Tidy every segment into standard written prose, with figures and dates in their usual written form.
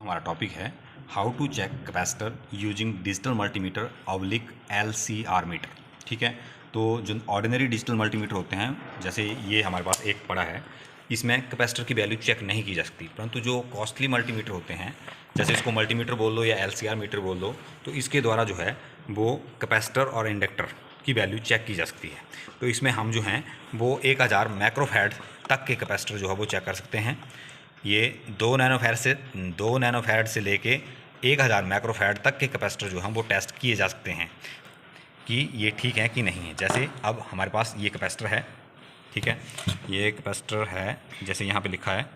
हमारा टॉपिक है how to check capacitor using digital multimeter oblique LCR meter. ठीक है, तो जो ऑर्डिनरी डिजिटल मल्टीमीटर होते हैं, जैसे ये हमारे पास एक पड़ा है, इसमें कैपेसिटर की वैल्यू चेक नहीं की जा सकती। परंतु जो कॉस्टली मल्टीमीटर होते हैं, जैसे इसको मल्टीमीटर बोल दो या LCR मीटर बोल दो, तो इसके द्वारा जो है वो कैपेसिटर और इंडक्टर की वैल्यू चेक की जा सकती है। तो इसमें हम जो हैं वो 1000 माइक्रोफैराड तक के कैपेसिटर जो है वो चेक कर सकते हैं। ये 2 नैनोफैराड से लेके 1000 माइक्रोफैराड तक के कैपेसिटर जो हैं वो टेस्ट किए जा सकते हैं कि ये ठीक है कि नहीं है। जैसे अब हमारे पास ये कैपेसिटर है, ठीक है, ये कैपेसिटर है, जैसे यहाँ पे लिखा है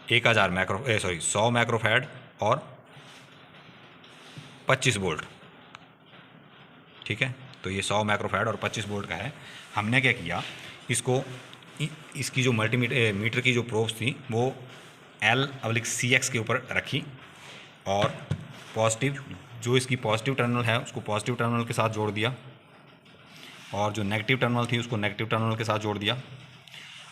100 माइक्रोफैराड और 25 वोल्ट। ठीक है, तो ये 100 माइक्रोफैराड और 25 वोल्ट का है। हमने क्या किया, इसकी जो मीटर की जो प्रोब्स थी वो L/CX के ऊपर रखी और जो इसकी पॉजिटिव टर्मिनल है उसको पॉजिटिव टर्मिनल के साथ जोड़ दिया और जो नेगेटिव टर्मिनल थी उसको नेगेटिव टर्मिनल के साथ जोड़ दिया।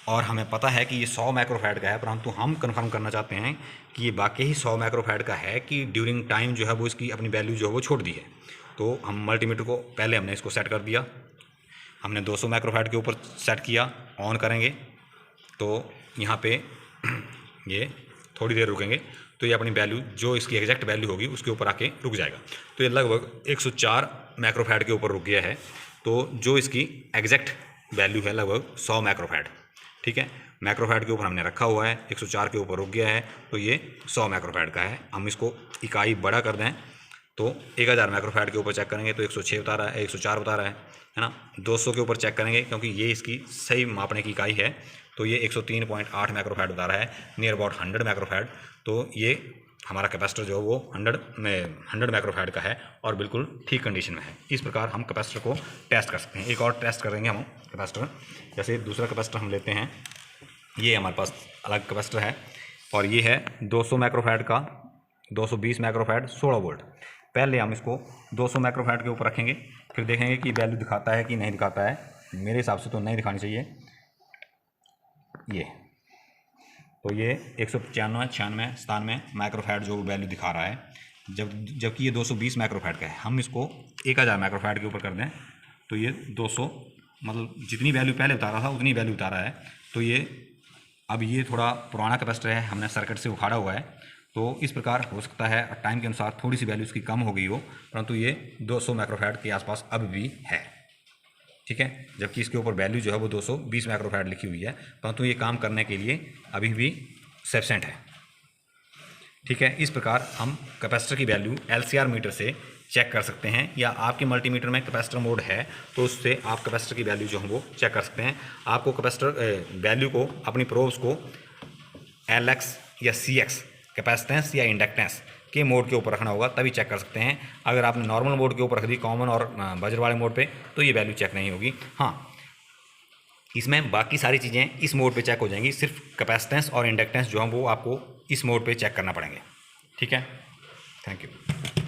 और हमें पता है कि ये 100 माइक्रोफैराड का है, परंतु हम कंफर्म करना चाहते हैं कि ये वाकई ही 100 माइक्रोफैराड का है कि ड्यूरिंग टाइम जो है वो इसकी अपनी वैल्यू जो है वो छोड़ दी है। तो हम मल्टीमीटर को पहले हमने इसको सेट कर दिया, हमने 200 माइक्रोफैराड के ऊपर सेट किया, ऑन करेंगे तो यहाँ पे ये थोड़ी देर रुकेंगे तो ये अपनी वैल्यू जो इसकी एग्जैक्ट वैल्यू होगी उसके ऊपर आके रुक जाएगा। तो ये लगभग 104 माइक्रोफैराड के ऊपर रुक गया है। तो जो इसकी एग्जैक्ट वैल्यू है लगभग 100 माइक्रोफैराड। ठीक है, माइक्रोफैराड के ऊपर हमने रखा हुआ है, 104 के ऊपर रुक गया है, तो ये 100 माइक्रोफैराड का है। हम इसको इकाई बड़ा कर दें तो 1000 माइक्रोफैराड के ऊपर चेक करेंगे तो 106 बता रहा है, 104 बता रहा है ना। 200 के ऊपर चेक करेंगे क्योंकि ये इसकी सही मापने की इकाई है, तो ये 103.8 माइक्रोफैराड बता रहा है, नियर अबाउट 100 माइक्रोफैराड। तो ये हमारा कैपेसिटर जो है वो 100 माइक्रोफैराड का है और बिल्कुल ठीक कंडीशन में है। इस प्रकार हम कैपेसिटर को टेस्ट कर सकते हैं। एक और टेस्ट करेंगे हम कैपेसिटर, जैसे दूसरा कैपेसिटर हम लेते हैं, ये हमारे पास अलग कैपेसिटर है और ये है 200 माइक्रोफैराड का, 220 माइक्रोफैराड 16 वोल्ट। पहले हम इसको 200 माइक्रोफैराड के ऊपर रखेंगे, फिर देखेंगे कि वैल्यू दिखाता है कि नहीं दिखाता है। मेरे हिसाब से तो नहीं दिखानी चाहिए ये, तो ये 195, 96, 97 माइक्रोफैराड जो वैल्यू दिखा रहा है, जबकि ये 220 माइक्रोफैराड का है। हम इसको 1000 माइक्रोफैराड के ऊपर कर दें तो ये 200, मतलब जितनी वैल्यू पहले बता रहा था उतनी वैल्यू बता रहा है। तो ये अब ये थोड़ा पुराना कैपेसिटर है, हमने सर्किट से उखाड़ा हुआ है, तो इस प्रकार हो सकता है टाइम के अनुसार थोड़ी सी वैल्यू इसकी कम हो गई हो, परंतु ये 200 माइक्रोफैराड के आसपास अब भी है। ठीक है, जबकि इसके ऊपर वैल्यू जो है वो 220 माइक्रोफैराड लिखी हुई है, परंतु ये काम करने के लिए अभी भी सफिशिएंट है। ठीक है, इस प्रकार हम कैपेसिटर की वैल्यू LCR मीटर से चेक कर सकते हैं, या आपके मल्टीमीटर में कैपेसिटर मोड है तो उससे आप कैपेसिटर की वैल्यू जो है वो चेक कर सकते हैं। आपको कैपेसिटर वैल्यू को, अपनी प्रोब्स को LX या CX कैपेसिटेंस या इंडक्टेंस के मोड के ऊपर रखना होगा, तभी चेक कर सकते हैं। अगर आपने नॉर्मल मोड के ऊपर रख दी, कॉमन और बजर वाले मोड पे, तो ये वैल्यू चेक नहीं होगी। हाँ, इसमें बाकी सारी चीज़ें इस मोड पे चेक हो जाएंगी, सिर्फ कैपेसिटेंस और इंडक्टेंस जो है वो आपको इस मोड पे चेक करना पड़ेंगे। ठीक है, थैंक यू।